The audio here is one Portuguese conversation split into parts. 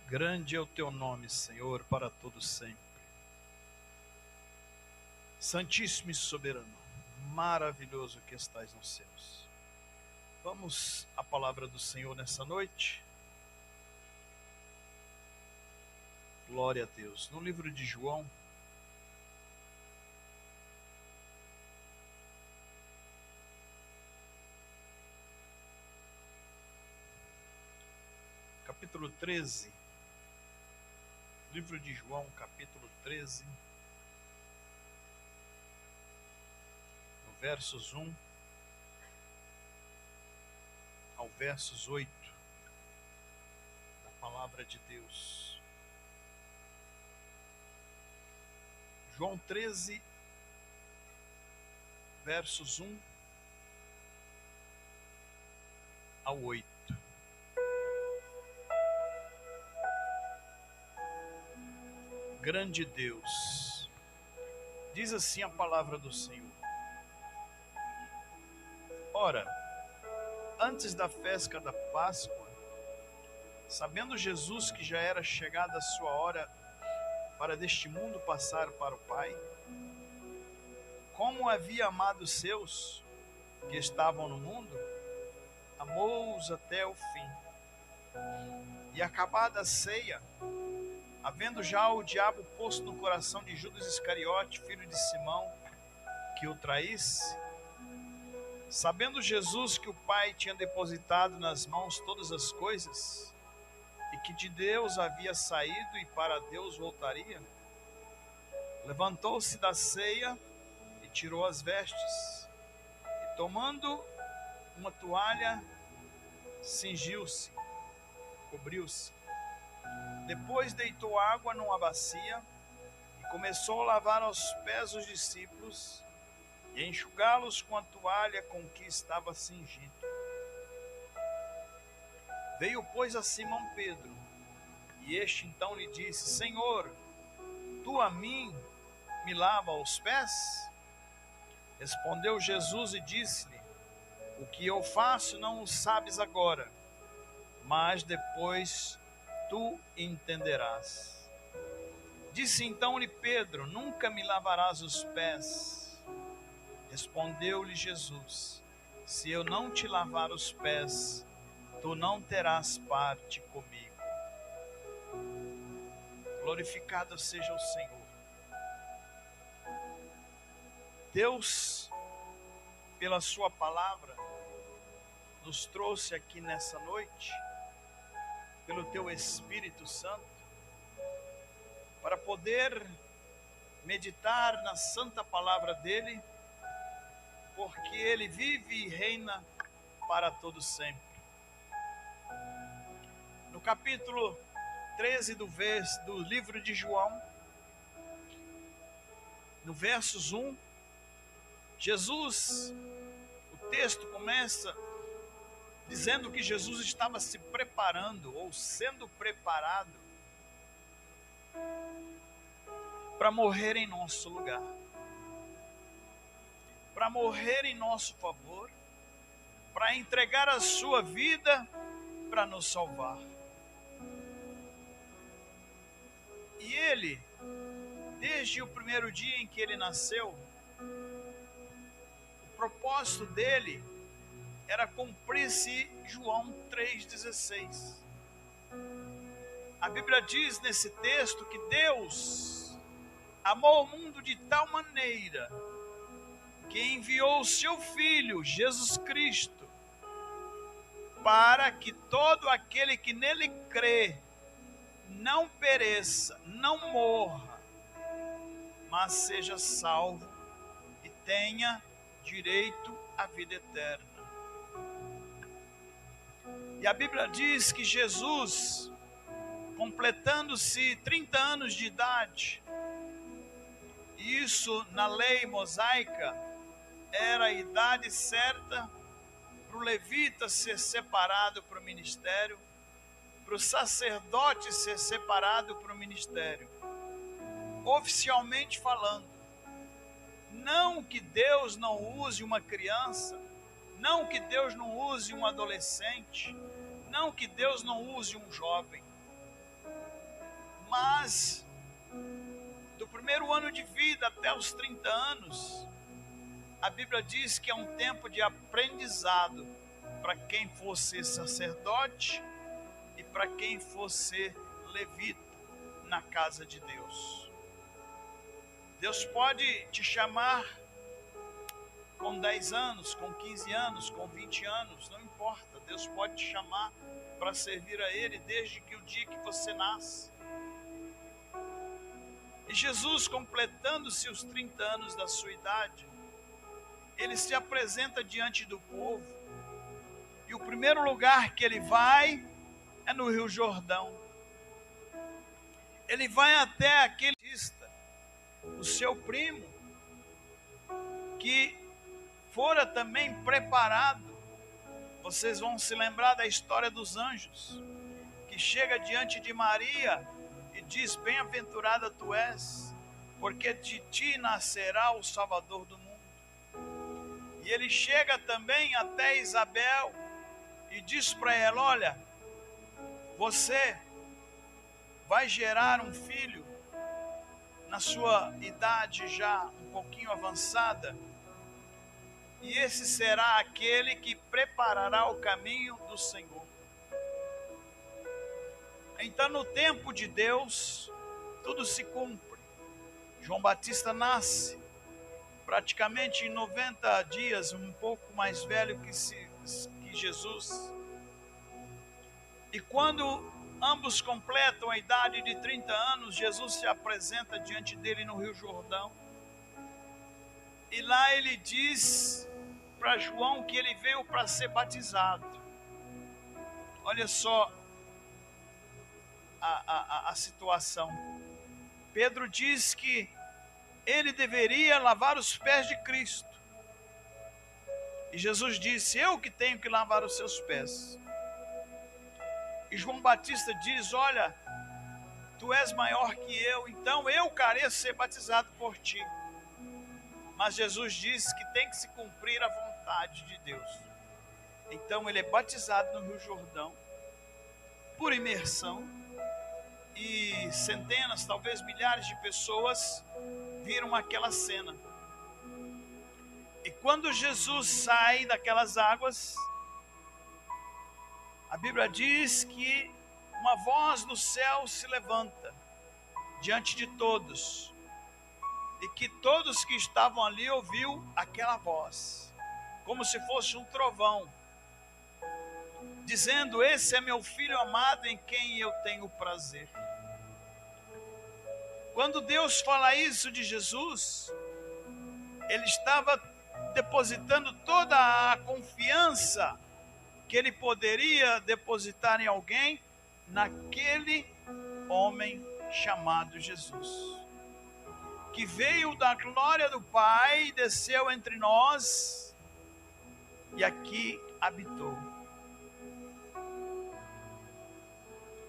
Grande é o teu nome, Senhor, para todo sempre. Santíssimo e soberano, maravilhoso que estás nos céus. Vamos à palavra do Senhor nessa noite. Glória a Deus. No livro de João, capítulo 13. Livro de João, capítulo 13, no versos 1 ao versos 8, da palavra de Deus. João 13, versos 1 ao 8. Grande Deus, diz assim a palavra do Senhor. Ora, antes da festa da Páscoa, sabendo Jesus que já era chegada a sua hora para deste mundo passar para o Pai, como havia amado os seus que estavam no mundo, amou-os até o fim. E acabada a ceia, havendo já o diabo posto no coração de Judas Iscariote, filho de Simão, que o traísse, sabendo Jesus que o Pai tinha depositado nas mãos todas as coisas, e que de Deus havia saído e para Deus voltaria, levantou-se da ceia e tirou as vestes, e tomando uma toalha, cingiu-se, cobriu-se. Depois deitou água numa bacia e começou a lavar aos pés os discípulos e enxugá-los com a toalha com que estava cingido. Veio, pois, a Simão Pedro, e este então lhe disse: Senhor, tu a mim me lava os pés? Respondeu Jesus e disse-lhe: O que eu faço não o sabes agora, mas depois tu entenderás. Disse então-lhe Pedro: Nunca me lavarás os pés. Respondeu-lhe Jesus: Se eu não te lavar os pés, tu não terás parte comigo. Glorificado seja o Senhor. Deus, pela sua palavra, nos trouxe aqui nessa noite, pelo teu Espírito Santo, para poder meditar na santa palavra dele, porque ele vive e reina para todo sempre. No capítulo 13 do livro de João, no versos 1, Jesus, o texto começa dizendo que Jesus estava se preparando, ou sendo preparado, para morrer em nosso lugar, para morrer em nosso favor, para entregar a sua vida para nos salvar. E ele, desde o primeiro dia em que ele nasceu, o propósito dele era cumprir-se João 3,16. A Bíblia diz nesse texto que Deus amou o mundo de tal maneira que enviou o seu Filho, Jesus Cristo, para que todo aquele que nele crê não pereça, não morra, mas seja salvo e tenha direito à vida eterna. E a Bíblia diz que Jesus, completando-se 30 anos de idade, e isso na lei mosaica era a idade certa para o levita ser separado para o ministério, para o sacerdote ser separado para o ministério. Oficialmente falando, não que Deus não use uma criança, não que Deus não use um adolescente, não que Deus não use um jovem, Mas do primeiro ano de vida até os 30 anos, a Bíblia diz que é um tempo de aprendizado para quem for ser sacerdote e para quem for ser levita na casa de Deus. Deus pode te chamar com 10 anos, com 15 anos, com 20 anos, não importa. Deus pode te chamar para servir a Ele desde que o dia que você nasce. E Jesus, completando-se os 30 anos da sua idade, Ele se apresenta diante do povo. E o primeiro lugar que Ele vai é no Rio Jordão. Ele vai até aquele artista, o seu primo, que fora também preparado. Vocês vão se lembrar da história dos anjos, que chega diante de Maria e diz: bem-aventurada tu és, porque de ti nascerá o Salvador do mundo. E ele chega também até Isabel e diz para ela: olha, você vai gerar um filho na sua idade já um pouquinho avançada, e esse será aquele que preparará o caminho do Senhor. Então, no tempo de Deus, tudo se cumpre. João Batista nasce praticamente em 90 dias, um pouco mais velho que Jesus. E quando ambos completam a idade de 30 anos, Jesus se apresenta diante dele no Rio Jordão. E lá ele diz para João que ele veio para ser batizado. Olha só a situação. Pedro diz que ele deveria lavar os pés de Cristo. E Jesus disse: eu que tenho que lavar os seus pés. E João Batista diz: olha, tu és maior que eu, então eu careço ser batizado por ti. Mas Jesus disse que tem que se cumprir a vontade de Deus. Então ele é batizado no Rio Jordão, por imersão, e centenas, talvez milhares de pessoas viram aquela cena. E quando Jesus sai daquelas águas, a Bíblia diz que uma voz do céu se levanta diante de todos, e que todos que estavam ali ouviu aquela voz, como se fosse um trovão, dizendo: esse é meu filho amado em quem eu tenho prazer. Quando Deus fala isso de Jesus, Ele estava depositando toda a confiança que Ele poderia depositar em alguém, naquele homem chamado Jesus, que veio da glória do Pai, desceu entre nós e aqui habitou.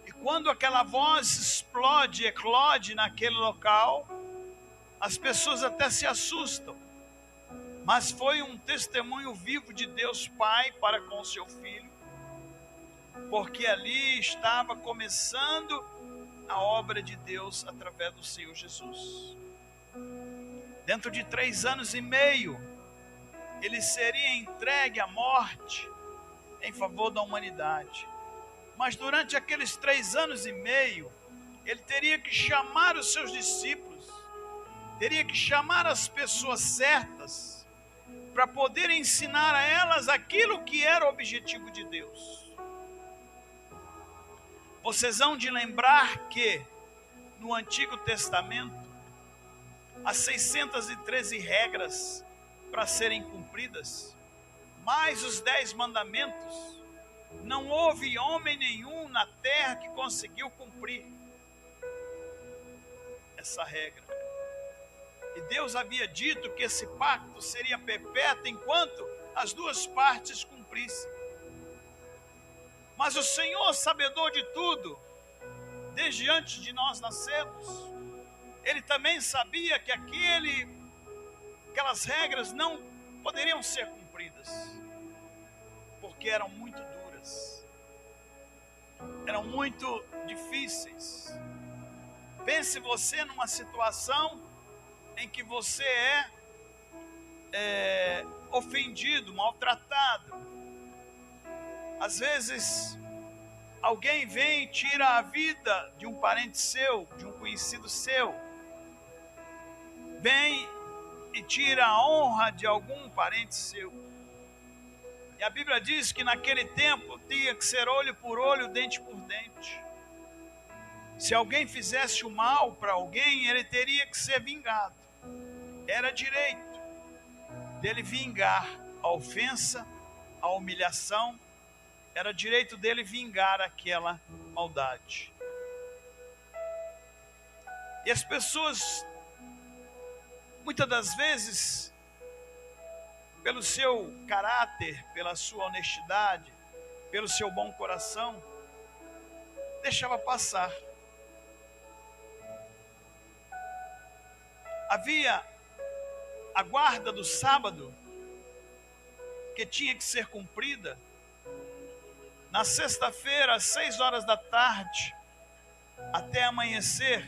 E quando aquela voz eclode naquele local, as pessoas até se assustam, mas foi um testemunho vivo de Deus Pai para com o seu Filho, porque ali estava começando a obra de Deus através do Senhor Jesus. Dentro de 3 anos e meio, ele seria entregue à morte em favor da humanidade. Mas durante aqueles 3 anos e meio, ele teria que chamar os seus discípulos, teria que chamar as pessoas certas, para poder ensinar a elas aquilo que era o objetivo de Deus. Vocês hão de lembrar que no Antigo Testamento, há 613 regras para serem cumpridas, mais os 10 mandamentos. Não houve homem nenhum na terra que conseguiu cumprir essa regra. E Deus havia dito que esse pacto seria perpétuo enquanto as duas partes cumprissem. Mas o Senhor, sabedor de tudo, desde antes de nós nascermos, Ele também sabia que aquelas regras não poderiam ser cumpridas, porque eram muito duras. eram muito difíceis. Pense você numa situação em que você é ofendido, maltratado. Às vezes, alguém vem e tira a vida de um parente seu, de um conhecido seu. Vem e tira a honra de algum parente seu. E a Bíblia diz que naquele tempo tinha que ser olho por olho, dente por dente. Se alguém fizesse o mal para alguém, ele teria que ser vingado. Era direito dele vingar a ofensa, a humilhação. Era direito dele vingar aquela maldade. E as pessoas, muitas das vezes, pelo seu caráter, pela sua honestidade, pelo seu bom coração, deixava passar. Havia a guarda do sábado, que tinha que ser cumprida. Na sexta-feira, às 6 horas da tarde, até amanhecer,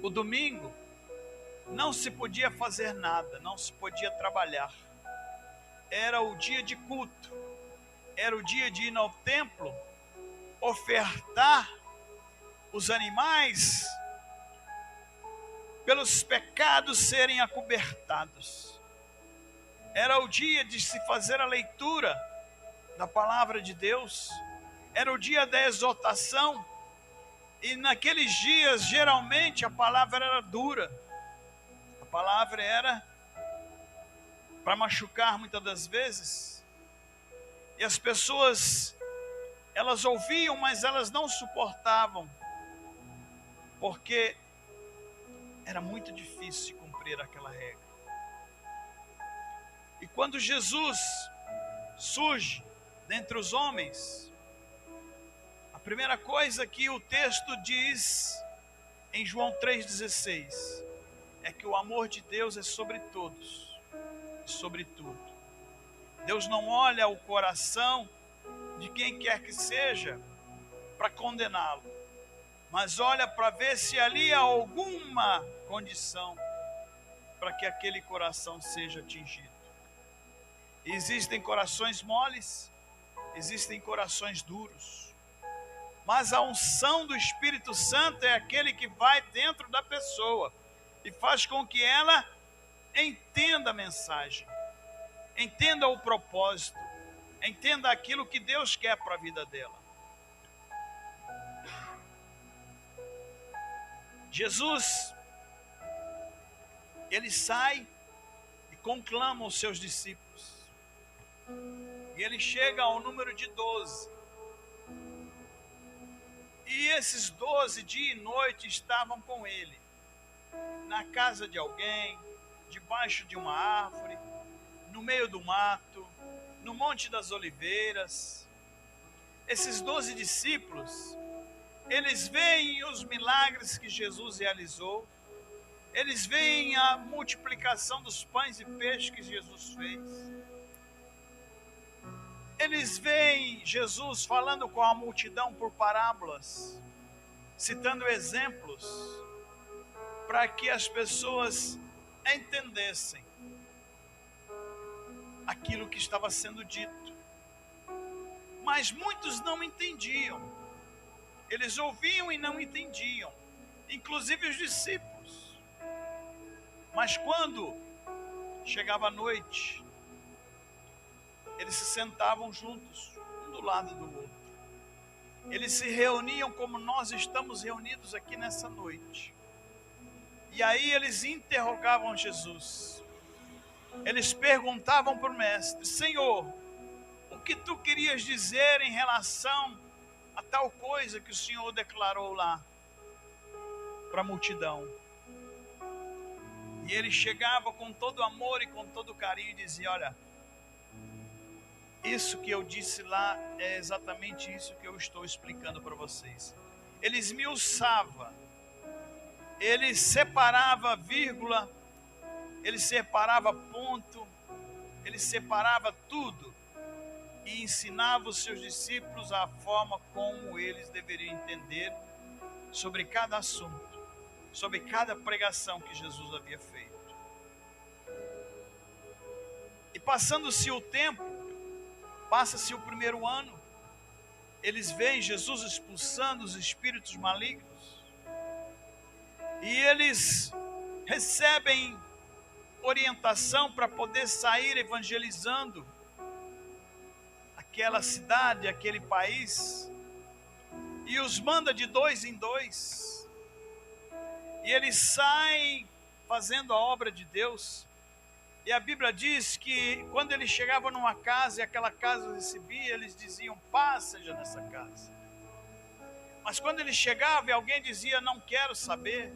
o domingo, não se podia fazer nada, não se podia trabalhar. Era o dia de culto, era o dia de ir ao templo, ofertar os animais, pelos pecados serem acobertados. Era o dia de se fazer a leitura da palavra de Deus. Era o dia da exortação. E naqueles dias, geralmente, a palavra era dura. A palavra era para machucar muitas das vezes. E as pessoas, elas ouviam, mas elas não suportavam. Porque era muito difícil cumprir aquela regra. E quando Jesus surge dentre os homens, a primeira coisa que o texto diz em João 3,16 é que o amor de Deus é sobre todos e sobre tudo. Deus não olha o coração de quem quer que seja para condená-lo, mas olha para ver se ali há alguma condição para que aquele coração seja atingido. Existem corações moles, existem corações duros, mas a unção do Espírito Santo é aquele que vai dentro da pessoa e faz com que ela entenda a mensagem, entenda o propósito, entenda aquilo que Deus quer para a vida dela. Jesus, ele sai e conclama os seus discípulos. E ele chega ao número de 12. E esses 12, dia e noite, estavam com ele, na casa de alguém, debaixo de uma árvore, no meio do mato, no Monte das Oliveiras. Esses 12 discípulos, eles veem os milagres que Jesus realizou, eles veem a multiplicação dos pães e peixes que Jesus fez. Eles veem Jesus falando com a multidão por parábolas, citando exemplos, para que as pessoas entendessem aquilo que estava sendo dito. Mas muitos não entendiam. Eles ouviam e não entendiam, inclusive os discípulos. Mas quando chegava a noite, eles se sentavam juntos, um do lado do outro. Eles se reuniam como nós estamos reunidos aqui nessa noite. E aí eles interrogavam Jesus. Eles perguntavam para o mestre: Senhor, o que tu querias dizer em relação a tal coisa que o Senhor declarou lá para a multidão? E ele chegava com todo amor e com todo carinho e dizia: olha, isso que eu disse lá é exatamente isso que eu estou explicando para vocês. Ele esmiuçava, ele separava vírgula, ele separava ponto, ele separava tudo e ensinava os seus discípulos a forma como eles deveriam entender sobre cada assunto, sobre cada pregação que Jesus havia feito. E passando-se o tempo, passa-se o primeiro ano, eles veem Jesus expulsando os espíritos malignos e eles recebem orientação para poder sair evangelizando aquela cidade, aquele país, e os manda de 2 em 2, e eles saem fazendo a obra de Deus. E a Bíblia diz que quando eles chegavam numa casa e aquela casa recebia, eles diziam: paz seja nessa casa. Mas quando eles chegavam e alguém dizia: não quero saber,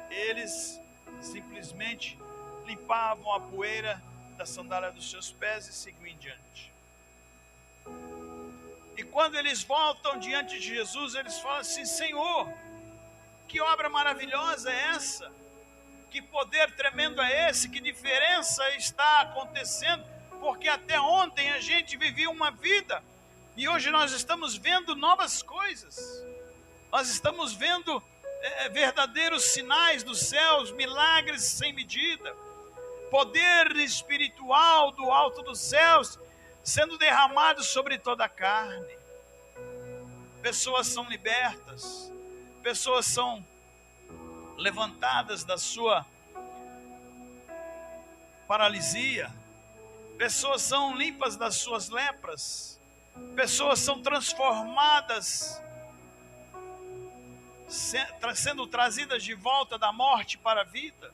eles simplesmente limpavam a poeira da sandália dos seus pés e seguiam em diante. E quando eles voltam diante de Jesus, eles falam assim: Senhor, que obra maravilhosa é essa? Que poder tremendo é esse? Que diferença está acontecendo? Porque até ontem a gente vivia uma vida e hoje nós estamos vendo novas coisas. Nós estamos vendo verdadeiros sinais dos céus, milagres sem medida, poder espiritual do alto dos céus sendo derramado sobre toda a carne. Pessoas são libertas, pessoas são levantadas da sua paralisia, pessoas são limpas das suas lepras, pessoas são transformadas, sendo trazidas de volta da morte para a vida.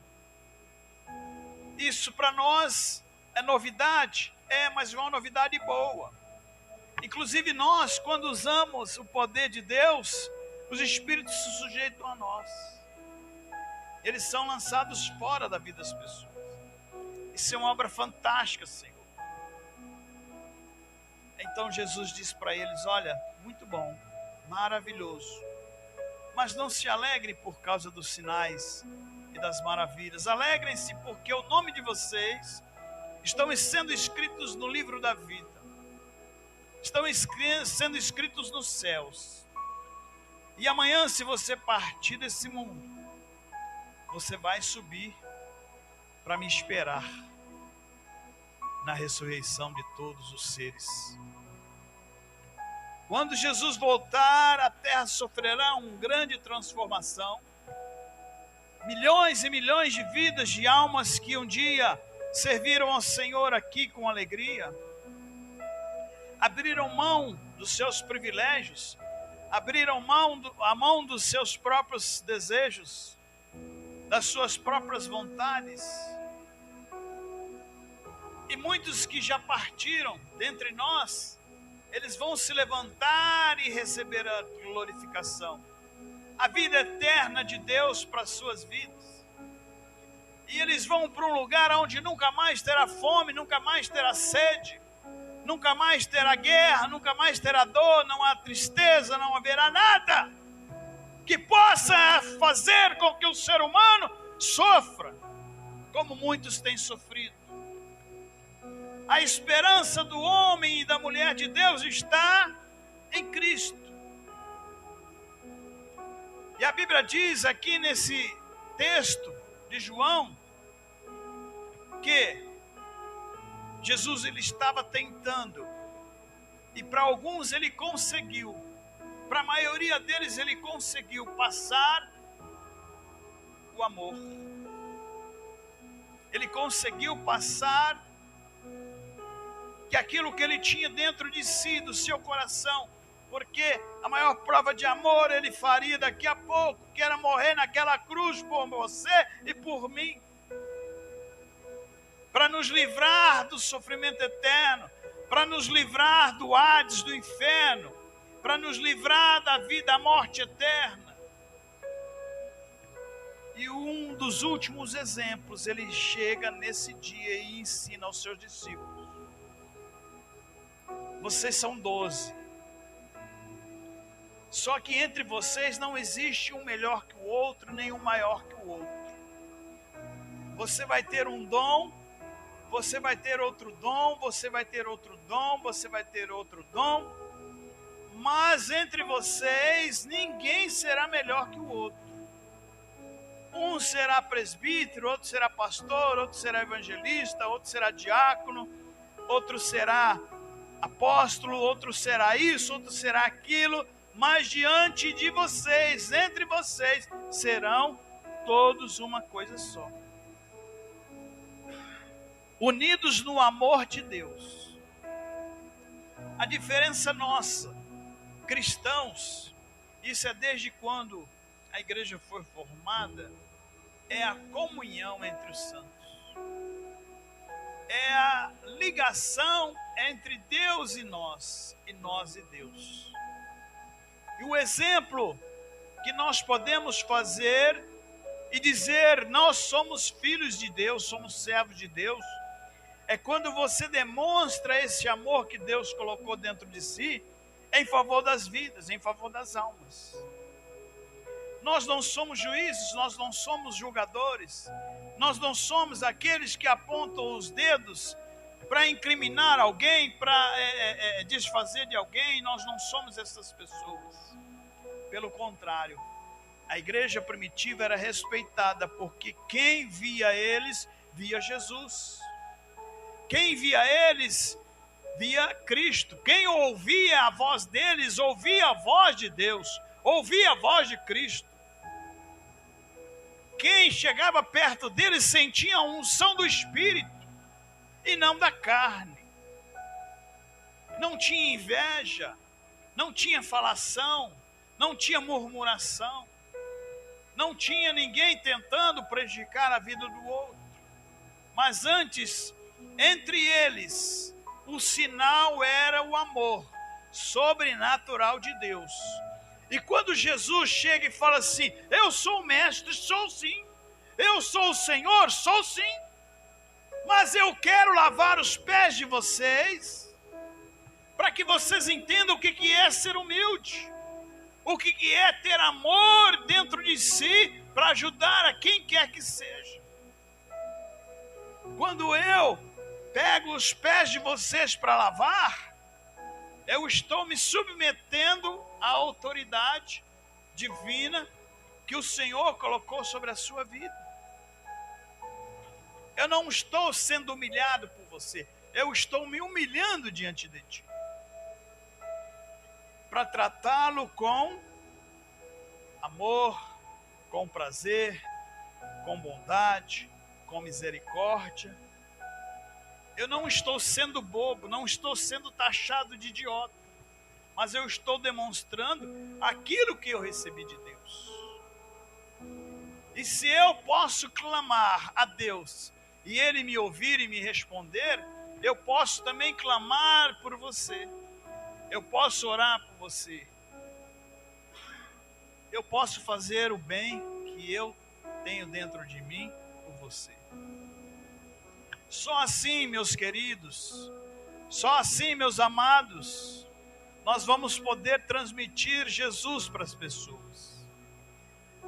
Isso para nós é novidade, mas é uma novidade boa. Inclusive nós, quando usamos o poder de Deus, os espíritos se sujeitam a nós. Eles são lançados fora da vida das pessoas. Isso é uma obra fantástica, Senhor. Então Jesus disse para eles: olha, muito bom, maravilhoso, mas não se alegrem por causa dos sinais e das maravilhas. Alegrem-se porque o nome de vocês estão sendo escritos no livro da vida. Estão sendo escritos nos céus. E amanhã, se você partir desse mundo, você vai subir para me esperar na ressurreição de todos os seres. Quando Jesus voltar, a terra sofrerá uma grande transformação. Milhões e milhões de vidas, de almas que um dia serviram ao Senhor aqui com alegria, abriram mão dos seus privilégios, abriram a mão dos seus próprios desejos, das suas próprias vontades. E muitos que já partiram dentre nós, eles vão se levantar e receber a glorificação, a vida eterna de Deus para as suas vidas. E eles vão para um lugar onde nunca mais terá fome, nunca mais terá sede, nunca mais terá guerra, nunca mais terá dor, não há tristeza, não haverá nada que possa fazer com que o ser humano sofra, como muitos têm sofrido. A esperança do homem e da mulher de Deus está em Cristo. E a Bíblia diz aqui nesse texto de João que Jesus ele estava tentando, e para alguns ele conseguiu, para a maioria deles ele conseguiu passar o amor. Ele conseguiu passar que aquilo que ele tinha dentro de si, do seu coração, porque a maior prova de amor ele faria daqui a pouco, que era morrer naquela cruz por você e por mim, para nos livrar do sofrimento eterno, para nos livrar do Hades, do inferno, para nos livrar da vida, da morte eterna. E um dos últimos exemplos, ele chega nesse dia e ensina aos seus discípulos: vocês são 12. Só que entre vocês não existe um melhor que o outro, nem um maior que o outro. Você vai ter um dom você vai ter outro dom, você vai ter outro dom, você vai ter outro dom, mas entre vocês ninguém será melhor que o outro. Um será presbítero, outro será pastor, outro será evangelista, outro será diácono, outro será apóstolo, outro será isso, outro será aquilo, mas diante de vocês, entre vocês, serão todos uma coisa só. Unidos no amor de Deus. A diferença nossa, cristãos, isso é desde quando a igreja foi formada, é a comunhão entre os santos. É a ligação entre Deus e nós e Deus. E o exemplo que nós podemos fazer e dizer, nós somos filhos de Deus, somos servos de Deus, é quando você demonstra esse amor que Deus colocou dentro de si, em favor das vidas, em favor das almas. Nós não somos juízes, nós não somos julgadores, nós não somos aqueles que apontam os dedos para incriminar alguém, para desfazer de alguém. Nós não somos essas pessoas. Pelo contrário, a igreja primitiva era respeitada porque quem via eles, via Jesus. Quem via eles, via Cristo. Quem ouvia a voz deles, ouvia a voz de Deus, ouvia a voz de Cristo. Quem chegava perto deles sentia a unção do Espírito e não da carne. Não tinha inveja, não tinha falação, não tinha murmuração, não tinha ninguém tentando prejudicar a vida do outro. Mas antes, entre eles, o sinal era o amor sobrenatural de Deus. E quando Jesus chega e fala assim, eu sou o mestre, sou sim. Eu sou o Senhor, sou sim. Mas eu quero lavar os pés de vocês, para que vocês entendam o que é ser humilde. O que é ter amor dentro de si, para ajudar a quem quer que seja. Quando eu pego os pés de vocês para lavar, eu estou me submetendo à autoridade divina que o Senhor colocou sobre a sua vida. Eu não estou sendo humilhado por você, eu estou me humilhando diante de ti, para tratá-lo com amor, com prazer, com bondade, com misericórdia. Eu não estou sendo bobo, não estou sendo taxado de idiota, mas eu estou demonstrando aquilo que eu recebi de Deus. E se eu posso clamar a Deus e Ele me ouvir e me responder, eu posso também clamar por você. Eu posso orar por você. Eu posso fazer o bem que eu tenho dentro de mim por você. Só assim, meus queridos, só assim, meus amados, nós vamos poder transmitir Jesus para as pessoas.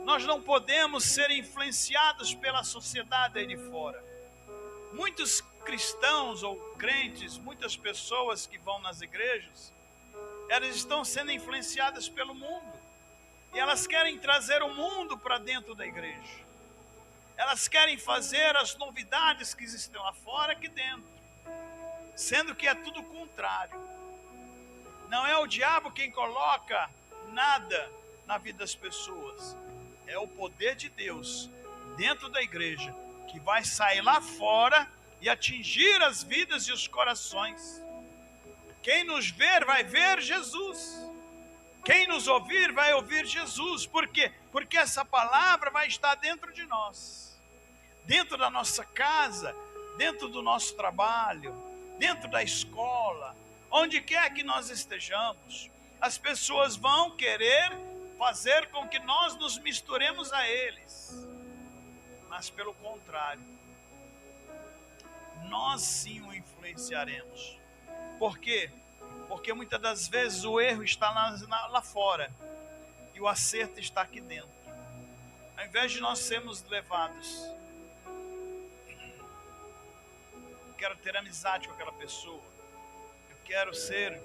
Nós não podemos ser influenciados pela sociedade aí de fora. Muitos cristãos ou crentes, muitas pessoas que vão nas igrejas, elas estão sendo influenciadas pelo mundo. E elas querem trazer o mundo para dentro da igreja. Elas querem fazer as novidades que existem lá fora aqui dentro, sendo que é tudo o contrário. Não é o diabo quem coloca nada na vida das pessoas. É o poder de Deus dentro da igreja que vai sair lá fora e atingir as vidas e os corações. Quem nos ver vai ver Jesus. Quem nos ouvir vai ouvir Jesus. Por quê? Porque essa palavra vai estar dentro de nós, dentro da nossa casa, dentro do nosso trabalho, dentro da escola, onde quer que nós estejamos. As pessoas vão querer fazer com que nós nos misturemos a eles, mas pelo contrário, nós sim o influenciaremos. Por quê? Porque muitas das vezes o erro está lá fora e o acerto está aqui dentro. Ao invés de nós sermos levados quero ter amizade com aquela pessoa, eu quero ser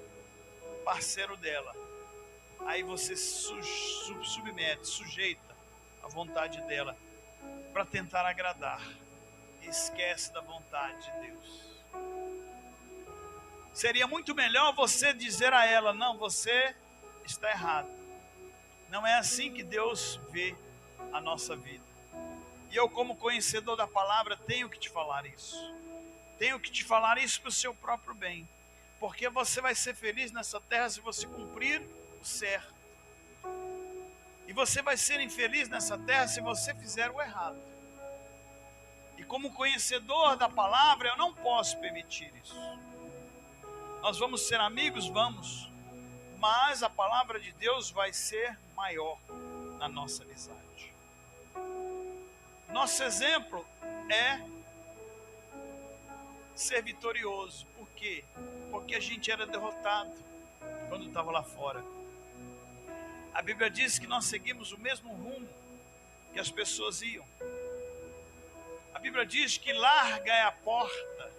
parceiro dela. Aí você submete, sujeita a vontade dela para tentar agradar. E esquece da vontade de Deus. Seria muito melhor você dizer a ela: não, você está errado. Não é assim que Deus vê a nossa vida. E eu, como conhecedor da palavra, tenho que te falar isso. Tenho que te falar isso para o seu próprio bem. Porque você vai ser feliz nessa terra se você cumprir o certo. E você vai ser infeliz nessa terra se você fizer o errado. E como conhecedor da palavra, eu não posso permitir isso. Nós vamos ser amigos? Vamos. Mas a palavra de Deus vai ser maior na nossa amizade. Nosso exemplo é ser vitorioso. Por quê? Porque a gente era derrotado quando estava lá fora. A Bíblia diz que nós seguimos o mesmo rumo que as pessoas iam. A Bíblia diz que larga é a porta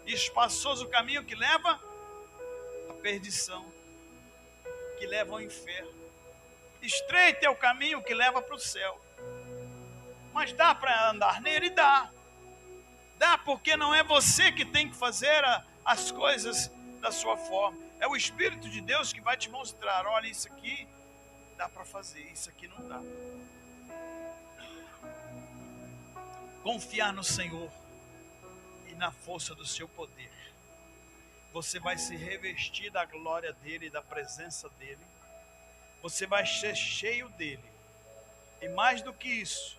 e espaçoso o caminho que leva à perdição, que leva ao inferno. Estreito é o caminho que leva para o céu. Mas dá para andar nele? Dá. Dá, porque não é você que tem que fazer as coisas da sua forma. É o Espírito de Deus que vai te mostrar: olha, isso aqui dá para fazer, isso aqui não dá. Confiar no Senhor e na força do seu poder. Você vai se revestir da glória dele e da presença dele. Você vai ser cheio dele. E mais do que isso,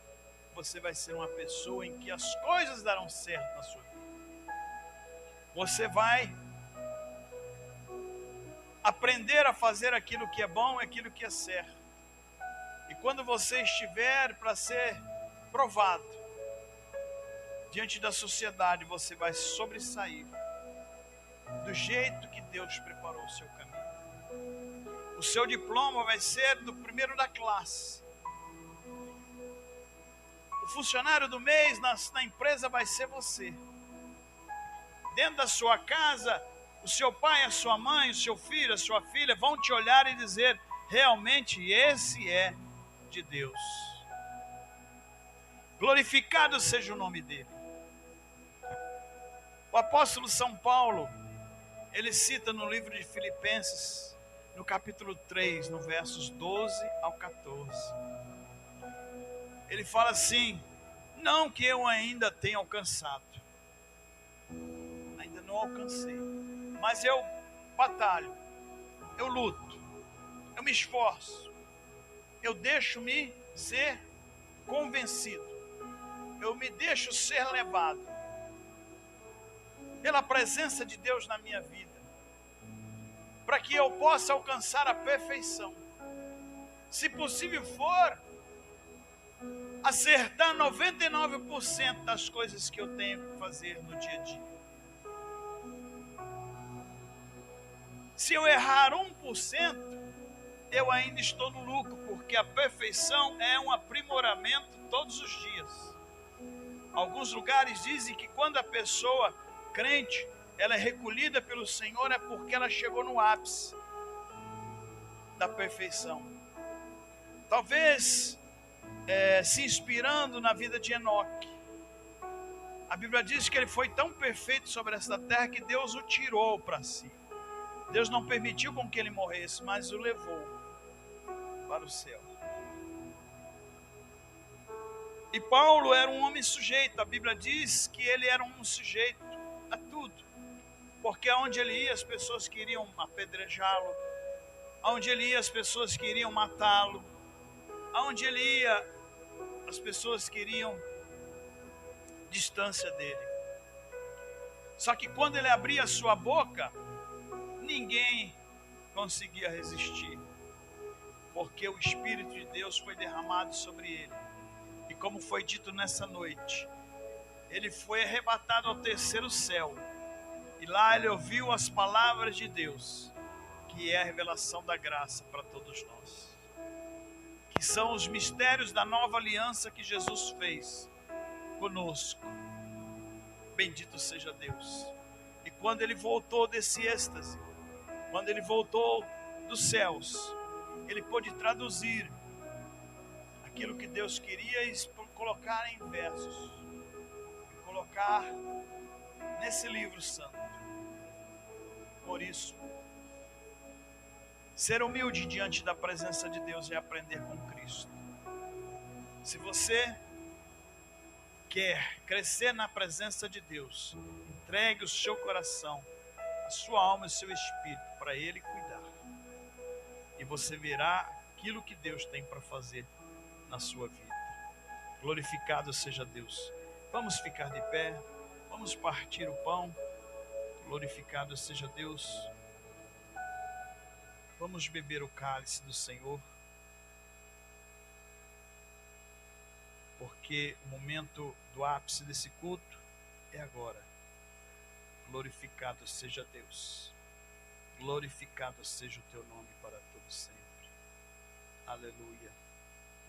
você vai ser uma pessoa em que as coisas darão certo na sua vida. Você vai aprender a fazer aquilo que é bom e aquilo que é certo. E quando você estiver para ser provado diante da sociedade, você vai sobressair do jeito que Deus preparou o seu caminho. O seu diploma vai ser do primeiro da classe. O funcionário do mês na empresa vai ser você. Dentro da sua casa, o seu pai, a sua mãe, o seu filho, a sua filha vão te olhar e dizer: realmente esse é de Deus. Glorificado seja o nome dele. O apóstolo São Paulo, ele cita no livro de Filipenses, no capítulo 3, no versos 12 ao 14. Ele fala assim: não que eu ainda tenha alcançado, ainda não alcancei, mas eu batalho, eu luto, eu me esforço, eu deixo-me ser convencido, eu me deixo ser levado pela presença de Deus na minha vida, para que eu possa alcançar a perfeição. Se possível for, acertar 99% das coisas que eu tenho que fazer no dia a dia. Se eu errar 1%, eu ainda estou no lucro, porque a perfeição é um aprimoramento todos os dias. Alguns lugares dizem que quando a pessoa crente, ela é recolhida pelo Senhor, é porque ela chegou no ápice da perfeição. Talvez se inspirando na vida de Enoque. A Bíblia diz que ele foi tão perfeito sobre esta terra que Deus o tirou para si. Deus não permitiu com que ele morresse, mas o levou para o céu. E Paulo era um homem sujeito. A Bíblia diz que ele era um sujeito a tudo, porque aonde ele ia as pessoas queriam apedrejá-lo, aonde ele ia as pessoas queriam matá-lo, aonde ele ia as pessoas queriam distância dele. Só que quando ele abria a sua boca, ninguém conseguia resistir, porque o Espírito de Deus foi derramado sobre ele. E como foi dito nessa noite, ele foi arrebatado ao terceiro céu, e lá ele ouviu as palavras de Deus, que é a revelação da graça para todos nós, que são os mistérios da nova aliança que Jesus fez conosco. Bendito seja Deus. E quando ele voltou desse êxtase, quando ele voltou dos céus, ele pôde traduzir aquilo que Deus queria e colocar em versos, colocar nesse livro santo. Por isso, ser humilde diante da presença de Deus é aprender com Cristo. Se você quer crescer na presença de Deus, entregue o seu coração, a sua alma e o seu espírito para Ele cuidar. E você verá aquilo que Deus tem para fazer na sua vida. Glorificado seja Deus. Vamos ficar de pé, vamos partir o pão. Glorificado seja Deus. Vamos beber o cálice do Senhor, porque o momento do ápice desse culto é agora. Glorificado seja Deus. Glorificado seja o teu nome para todo sempre. Aleluia.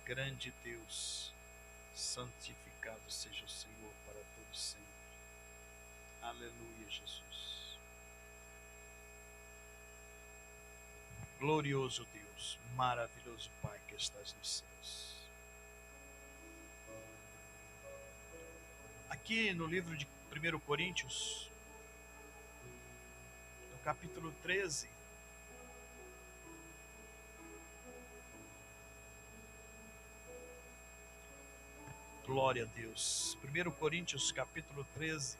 Grande Deus, santificado seja o Senhor para todo sempre. Aleluia, Jesus. Glorioso Deus, maravilhoso Pai que estás nos céus. Aqui no livro de 1 Coríntios, no capítulo 13, glória a Deus. 1 Coríntios capítulo 13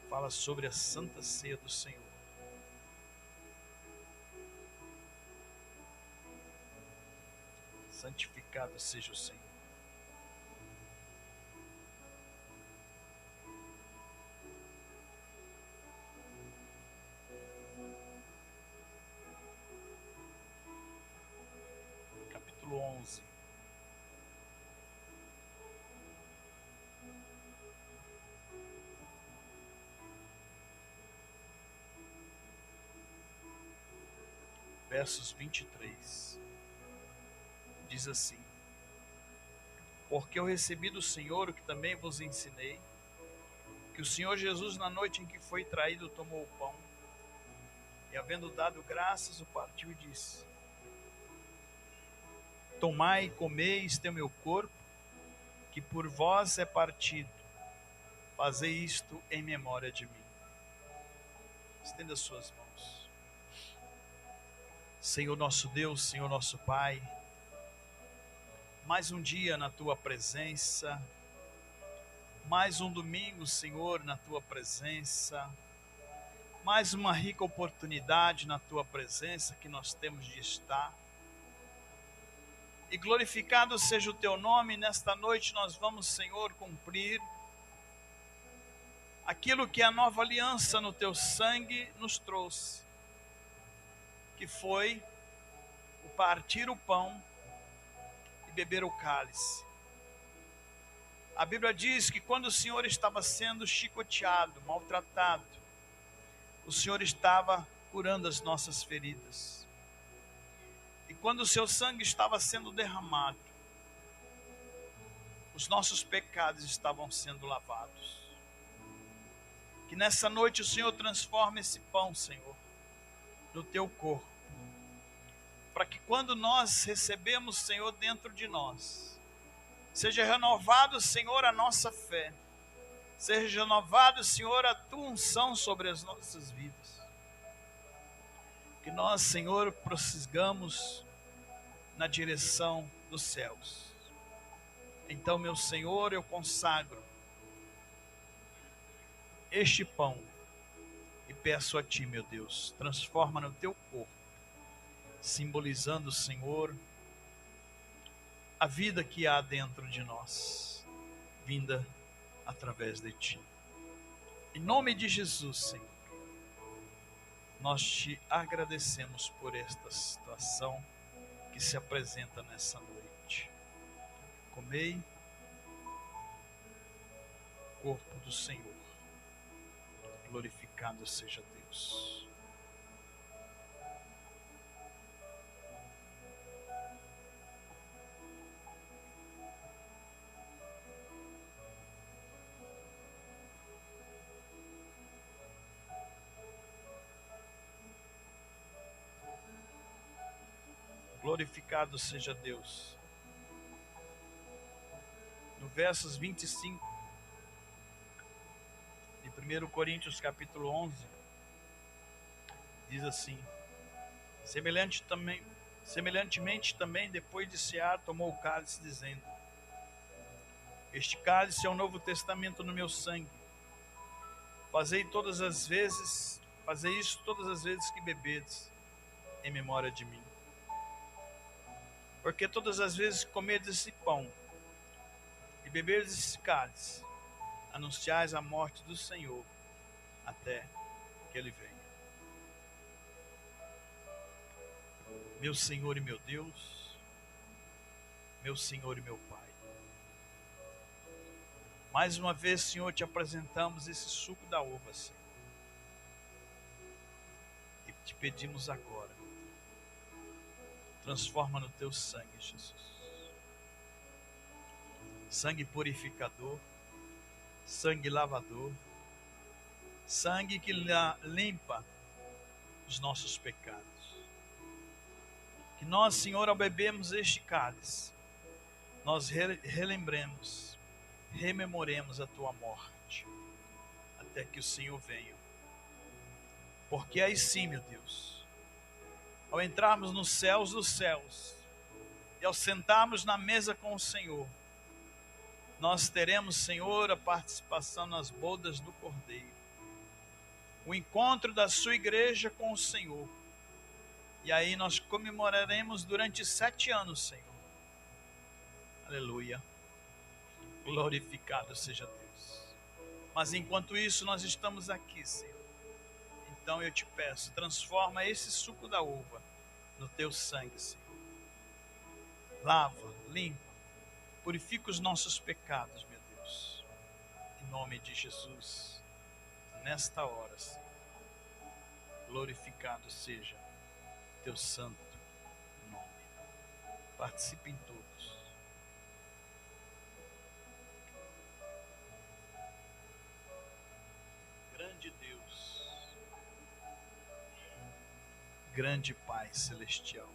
fala sobre a Santa Ceia do Senhor. Santificado seja o Senhor. Capítulo 11. Versos 23. Diz assim: porque eu recebi do Senhor o que também vos ensinei, que o Senhor Jesus, na noite em que foi traído, tomou o pão, e havendo dado graças, o partiu e disse: tomai e comei, este é o meu corpo, que por vós é partido, fazei isto em memória de mim. Estenda suas mãos. Senhor nosso Deus, Senhor nosso Pai, mais um dia na Tua presença, mais um domingo, Senhor, na Tua presença, mais uma rica oportunidade na Tua presença que nós temos de estar. E glorificado seja o Teu nome, nesta noite nós vamos, Senhor, cumprir aquilo que a nova aliança no Teu sangue nos trouxe, que foi o partir o pão e beber o cálice. A Bíblia diz que quando o Senhor estava sendo chicoteado, maltratado, o Senhor estava curando as nossas feridas. E quando o seu sangue estava sendo derramado, os nossos pecados estavam sendo lavados. Que nessa noite o Senhor transforme esse pão, Senhor, no teu corpo, para que quando nós recebemos, Senhor, dentro de nós, seja renovado, Senhor, a nossa fé. Seja renovado, Senhor, a Tua unção sobre as nossas vidas. Que nós, Senhor, prossigamos na direção dos céus. Então, meu Senhor, eu consagro este pão e peço a Ti, meu Deus, transforma no Teu corpo, simbolizando, Senhor, a vida que há dentro de nós, vinda através de Ti. Em nome de Jesus, Senhor, nós Te agradecemos por esta situação que se apresenta nessa noite. Comei o corpo do Senhor. Glorificado seja Deus. Glorificado seja Deus. No versos 25 de 1 Coríntios capítulo 11, diz assim: semelhantemente também, depois de cear, tomou o cálice, dizendo: este cálice é o novo testamento no meu sangue. Fazei isso todas as vezes que bebedes, em memória de mim. Porque todas as vezes que comedes esse pão e bebedes esse cálice, anunciais a morte do Senhor até que Ele venha. Meu Senhor e meu Deus, meu Senhor e meu Pai, mais uma vez, Senhor, te apresentamos esse suco da uva, Senhor, e te pedimos agora, transforma no teu sangue, Jesus, sangue purificador, sangue lavador, sangue que limpa os nossos pecados. Que nós, Senhor, ao bebermos este cálice, nós rememoremos a tua morte, até que o Senhor venha. Porque aí sim, meu Deus, ao entrarmos nos céus dos céus, e ao sentarmos na mesa com o Senhor, nós teremos, Senhor, a participação nas bodas do Cordeiro, o encontro da sua igreja com o Senhor. E aí nós comemoraremos durante 7 anos, Senhor. Aleluia. Glorificado seja Deus. Mas enquanto isso nós estamos aqui, Senhor. Então eu te peço, transforma esse suco da uva no teu sangue, Senhor. Lava, limpa, purifica os nossos pecados, meu Deus. Em nome de Jesus, nesta hora, Senhor. Glorificado seja teu santo nome. Participem todos. Grande Deus, grande Pai celestial,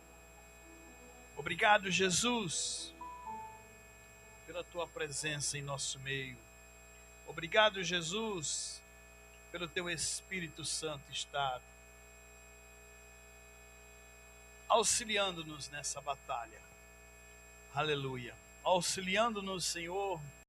obrigado, Jesus, pela tua presença em nosso meio. Obrigado, Jesus, pelo teu Espírito Santo estar auxiliando-nos nessa batalha. Aleluia. Auxiliando-nos, Senhor,